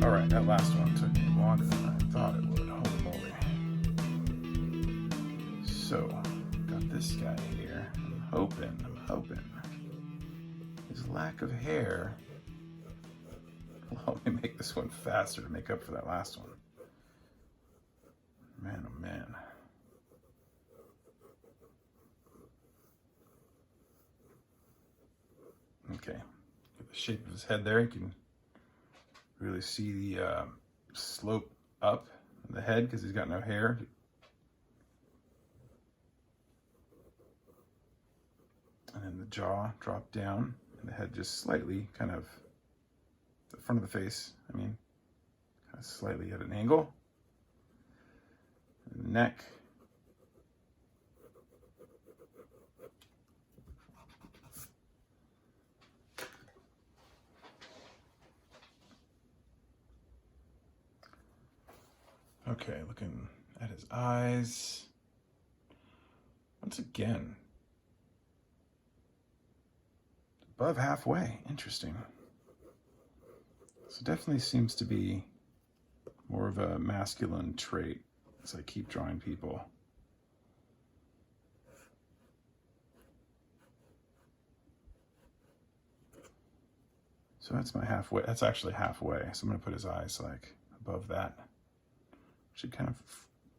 All right, that last one took me longer than I thought it would. Holy moly. So, got this guy here. I'm hoping his lack of hair will help me make this one faster to make up for that last one. Man, oh man. Okay, get the shape of his head there. You can really see the slope up in the head because he's got no hair. And then the jaw dropped down and the head just slightly kind of, the front of the face, I mean, kind of slightly at an angle. And the neck. Okay, looking at his eyes. Once again, above halfway. Interesting. So definitely seems to be more of a masculine trait as I keep drawing people. So that's my halfway. That's actually halfway. So I'm going to put his eyes like above that. Should kind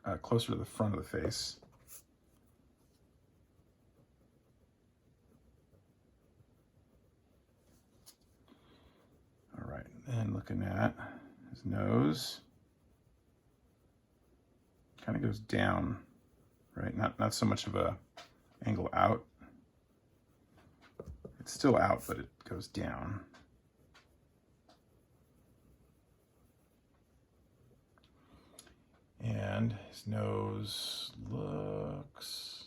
of closer to the front of the face. All right, and looking at his nose, kind of goes down, right? Not so much of a angle out. It's still out, but it goes down. And his nose looks,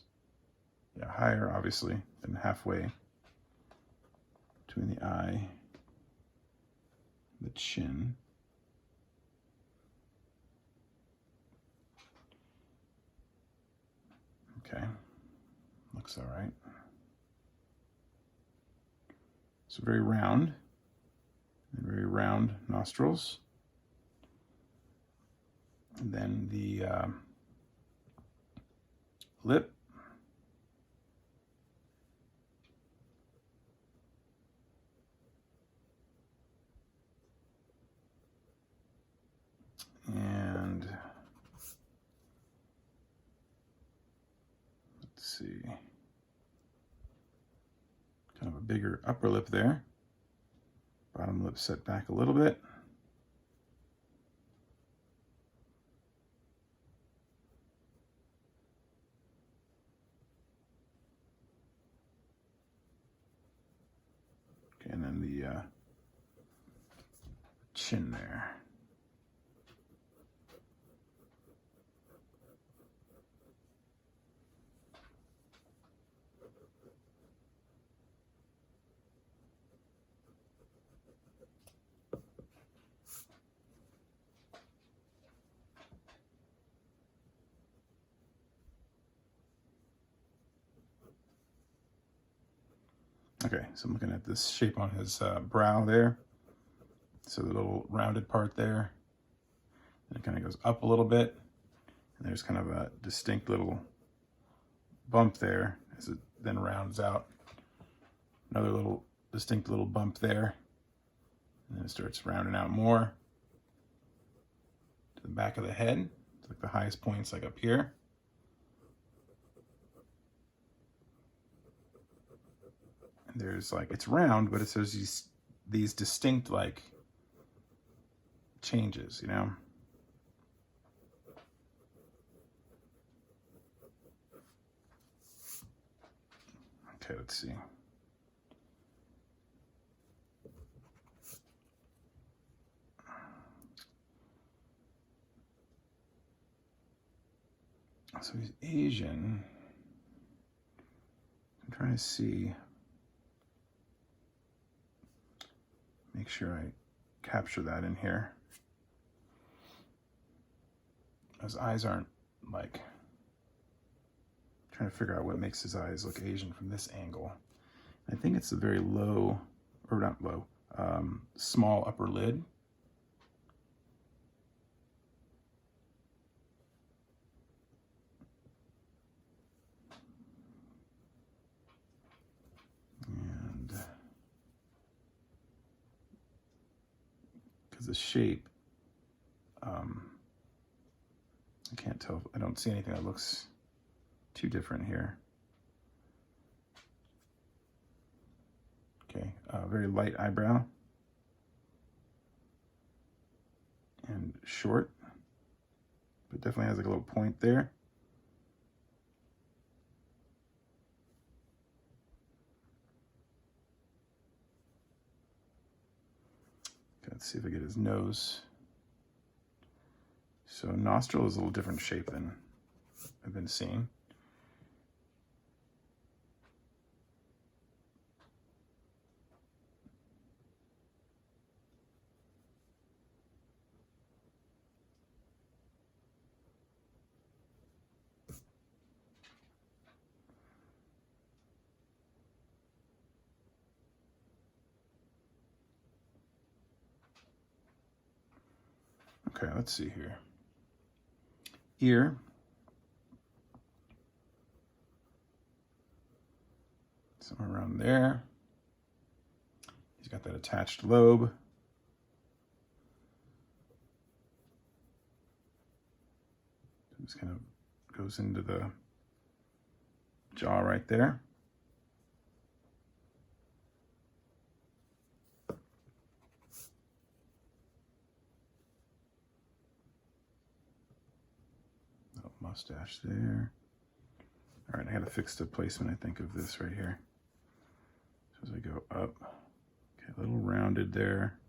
yeah, higher, obviously, than halfway between the eye and the chin. Okay, looks all right. So very round, and very round nostrils. And then the lip. And let's see, kind of a bigger upper lip there. Bottom lip set back a little bit. Okay, and then the chin there. Okay, so I'm looking at this shape on his brow there. So the little rounded part there, and it kind of goes up a little bit, and there's kind of a distinct little bump there as it then rounds out. Another little distinct little bump there, and then it starts rounding out more to the back of the head. It's like the highest points like up here. And there's like, it's round, but it says these distinct like changes, you know? Okay, let's see. So he's Asian. I'm trying to see, make sure I capture that in here. His eyes aren't like, trying to figure out what makes his eyes look Asian from this angle. I think it's a very low, or not low, small upper lid. And because the shape, I can't tell, I don't see anything that looks too different here. Okay, very light eyebrow and short, but definitely has like a little point there. Okay, let's see if I get his nose. So nostril is a little different shape than I've been seeing. Okay, let's see here. Ear. Somewhere around there. He's got that attached lobe. Just kind of goes into the jaw right there. Little mustache there. All right, I gotta fix the placement, I think, of this right here. So as I go up, okay, a little rounded there.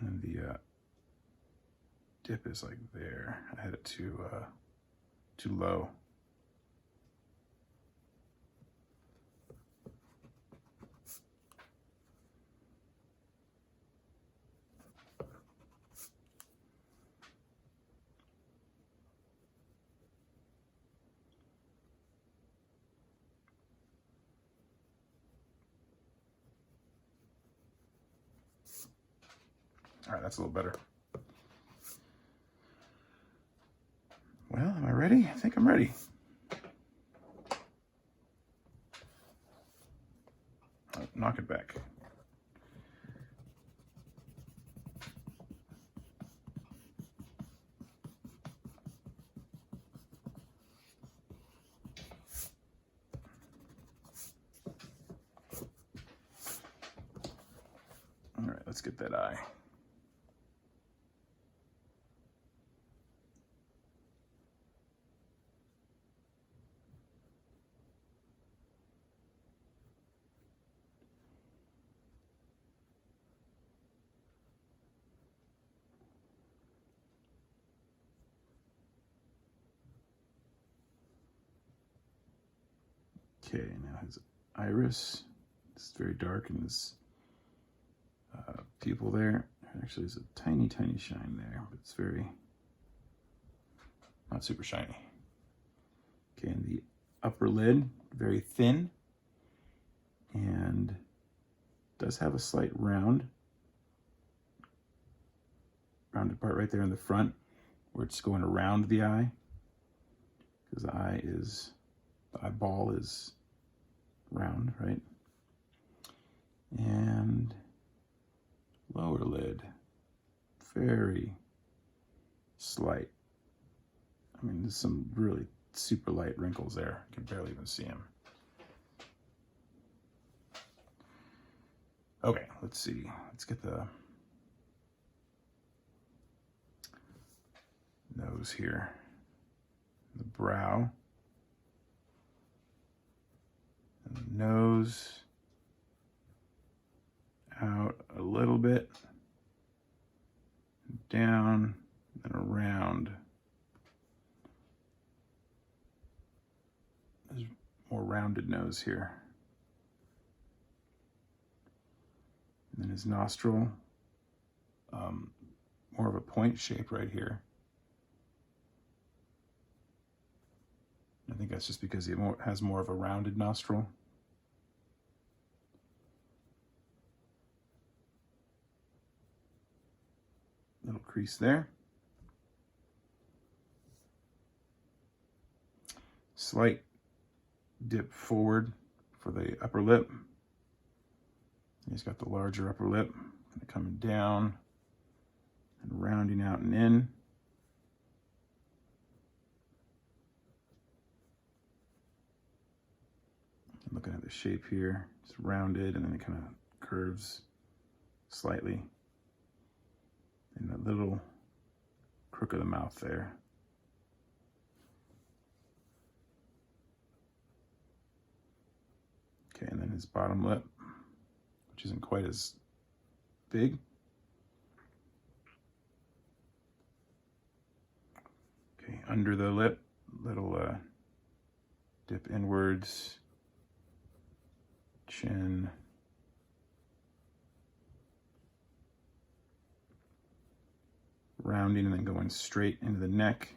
And the dip is like there. I had it too low. All right, that's a little better. Well, am I ready? I think I'm ready. Oh, knock it back. All right, let's get that eye. Okay, now his iris. It's very dark in his pupil there. Actually, there's a tiny, tiny shine there, but it's very, not super shiny. Okay, and the upper lid, very thin, and does have a slight rounded part right there in the front, where it's going around the eye, because the eyeball is round, right? And lower lid, very slight. I mean, there's some really super light wrinkles there. You can barely even see them. Okay, let's see. Let's get the nose here. The brow. And the nose out a little bit, down, and around. There's more rounded nose here. And then his nostril, more of a point shape right here. I think that's just because he has more of a rounded nostril. Little crease there. Slight dip forward for the upper lip. He's got the larger upper lip, coming down and rounding out and in. Looking at the shape here, it's rounded and then it kind of curves slightly in that little crook of the mouth there. Okay, and then his bottom lip, which isn't quite as big. Okay, under the lip, little dip inwards, chin, rounding and then going straight into the neck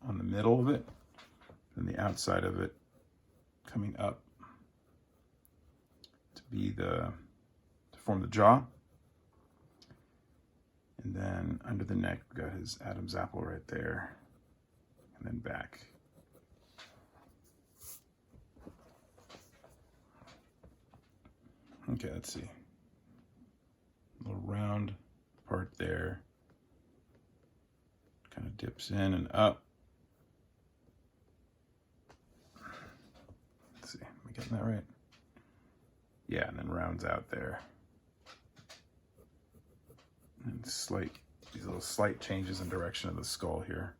on the middle of it, and the outside of it coming up to form the jaw. And then under the neck, we've got his Adam's apple right there, and then back. Okay, let's see. A little round part there. Kind of dips in and up. Let's see, am I getting that right? Yeah, and then rounds out there. And these little slight changes in direction of the skull here.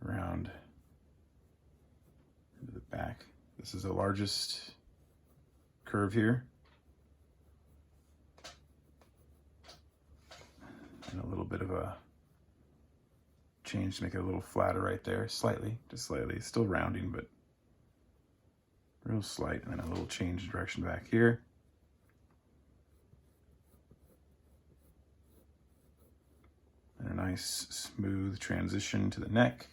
Round into the back. This is the largest curve here. And a little bit of a change to make it a little flatter right there, slightly, just slightly. Still rounding, but real slight. And then a little change in direction back here. And a nice smooth transition to the neck.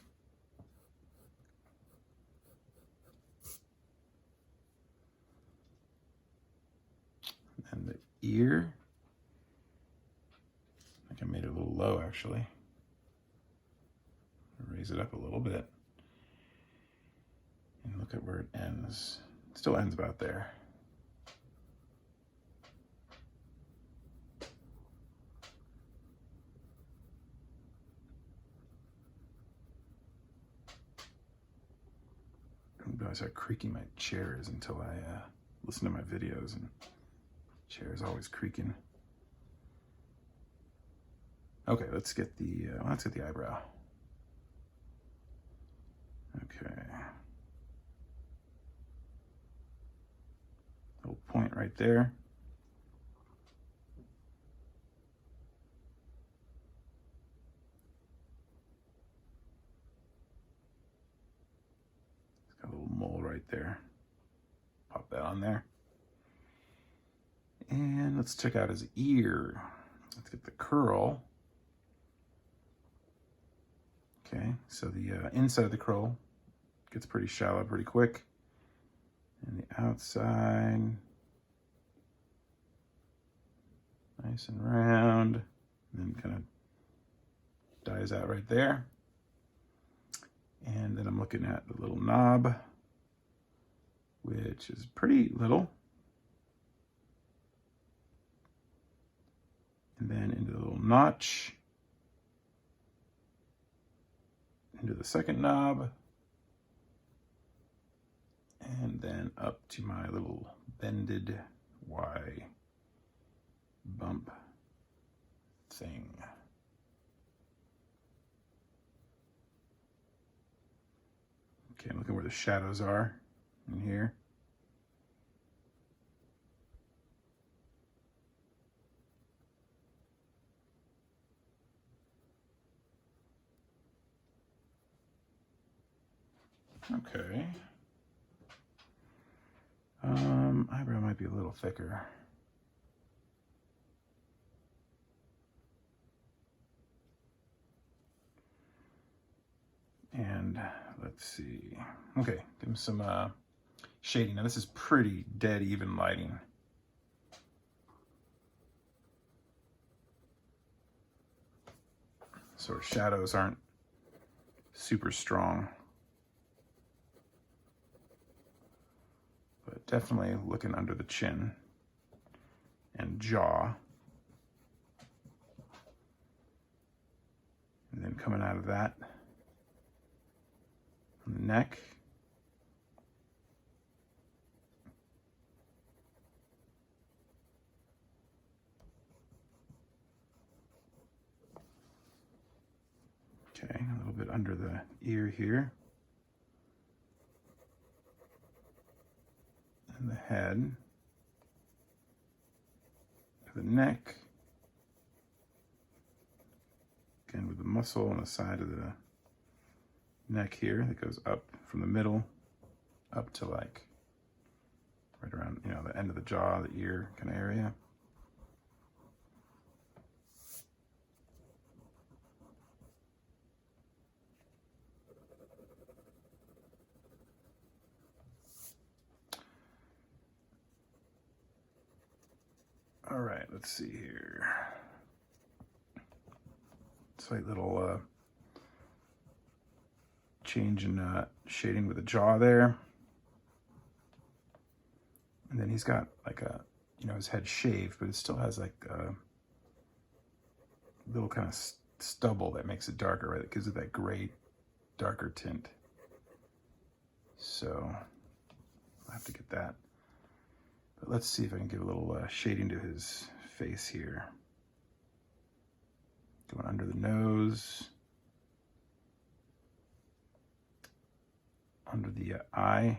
And the ear. I think I made it a little low actually. Raise it up a little bit. And look at where it ends. It still ends about there. I didn't realize how creaky my chair is until I listen to my videos, and the chair is always creaking. Okay, let's get the eyebrow. Okay. Little point right there. It's got a little mole right there. Pop that on there. And let's check out his ear. Let's get the curl. Okay, so the inside of the curl gets pretty shallow pretty quick. And the outside, nice and round, and then kind of dies out right there. And then I'm looking at the little knob, which is pretty little. And then into the little notch, into the second knob, and then up to my little bended Y bump thing. Okay, I'm looking where the shadows are in here. Okay. Eyebrow might be a little thicker. And let's see. Okay, give him some shading. Now this is pretty dead even lighting. So our shadows aren't super strong. But definitely looking under the chin and jaw. And then coming out of that on the neck. Okay, a little bit under the ear here. And the head. The neck. Again, with the muscle on the side of the neck here that goes up from the middle up to like right around, you know, the end of the jaw, the ear kind of area. All right, let's see here. Slight little change in shading with the jaw there. And then he's got like a, you know, his head shaved, but it still has like a little kind of stubble that makes it darker, right? It gives it that gray, darker tint. So I'll have to get that. But let's see if I can give a little shading to his face here. Going under the nose. Under the eye.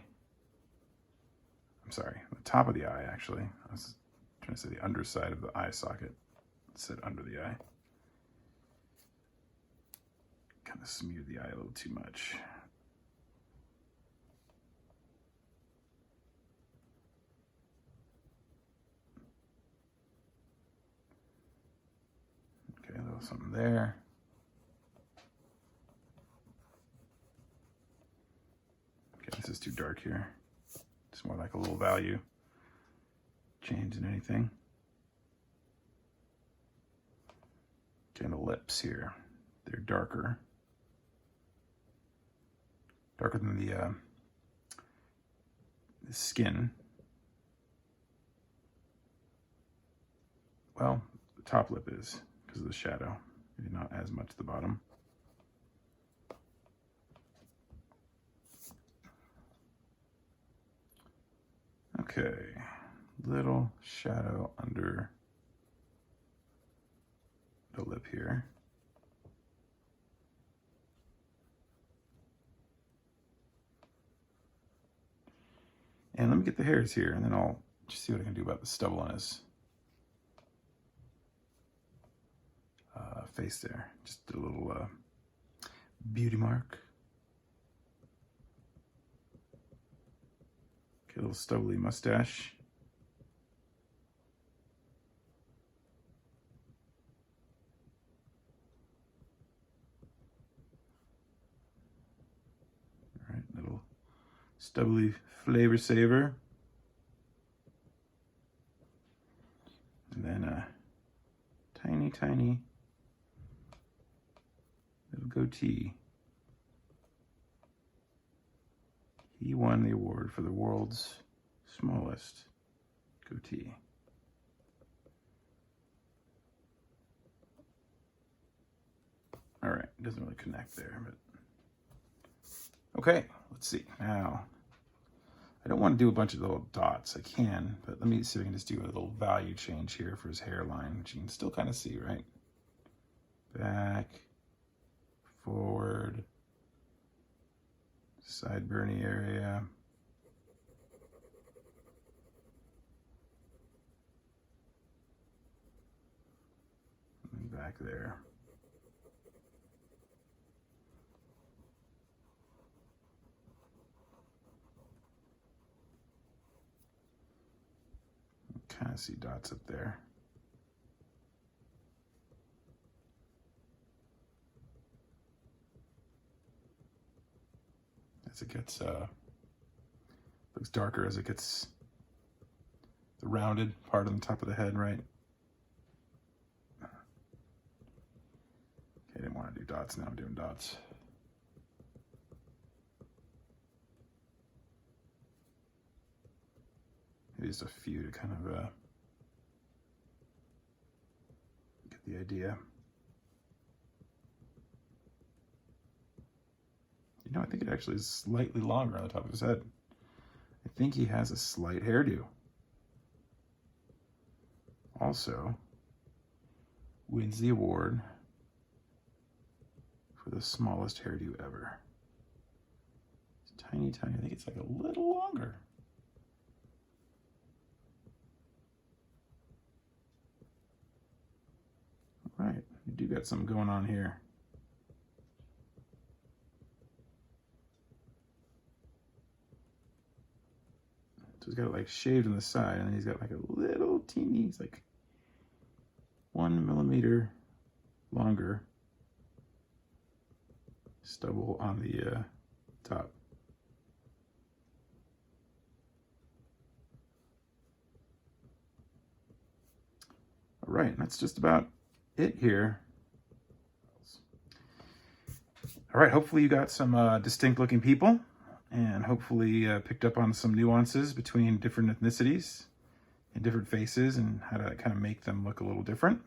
I'm sorry, the top of the eye, actually. I was trying to say the underside of the eye socket. It said under the eye. Kind of smeared the eye a little too much. Okay, a little something there. Okay, this is too dark here. It's more like a little value change than anything. Okay, the lips here, they're darker. Darker than the skin. Well, the top lip is because of the shadow. Maybe not as much the bottom. Okay, little shadow under the lip here. And let me get the hairs here, and then I'll just see what I can do about the stubble on his face there. Just a little beauty mark. Okay, a little stubbly mustache. All right, little stubbly flavor saver. And then a tiny, tiny little goatee. He won the award for the world's smallest goatee. All right, it doesn't really connect there, but okay, let's see. Now, I don't want to do a bunch of little dots. I can, but let me see if I can just do a little value change here for his hairline, which you can still kind of see, right? Back, forward, sideburny area. And back there. Kind of see dots up there. as it gets, looks darker as it gets the rounded part on the top of the head, right? Okay, I didn't want to do dots, now I'm doing dots. Maybe just a few to kind of get the idea. You know, I think it actually is slightly longer on the top of his head. I think he has a slight hairdo. Also, wins the award for the smallest hairdo ever. It's tiny, tiny. I think it's like a little longer. All right, you do got something going on here. So he's got it like shaved on the side, and then he's got like a little teeny, it's like 1 millimeter longer stubble on the top. All right, and that's just about it here. All right, hopefully you got some distinct looking people, and hopefully picked up on some nuances between different ethnicities and different faces and how to kind of make them look a little different.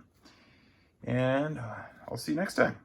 And I'll see you next time.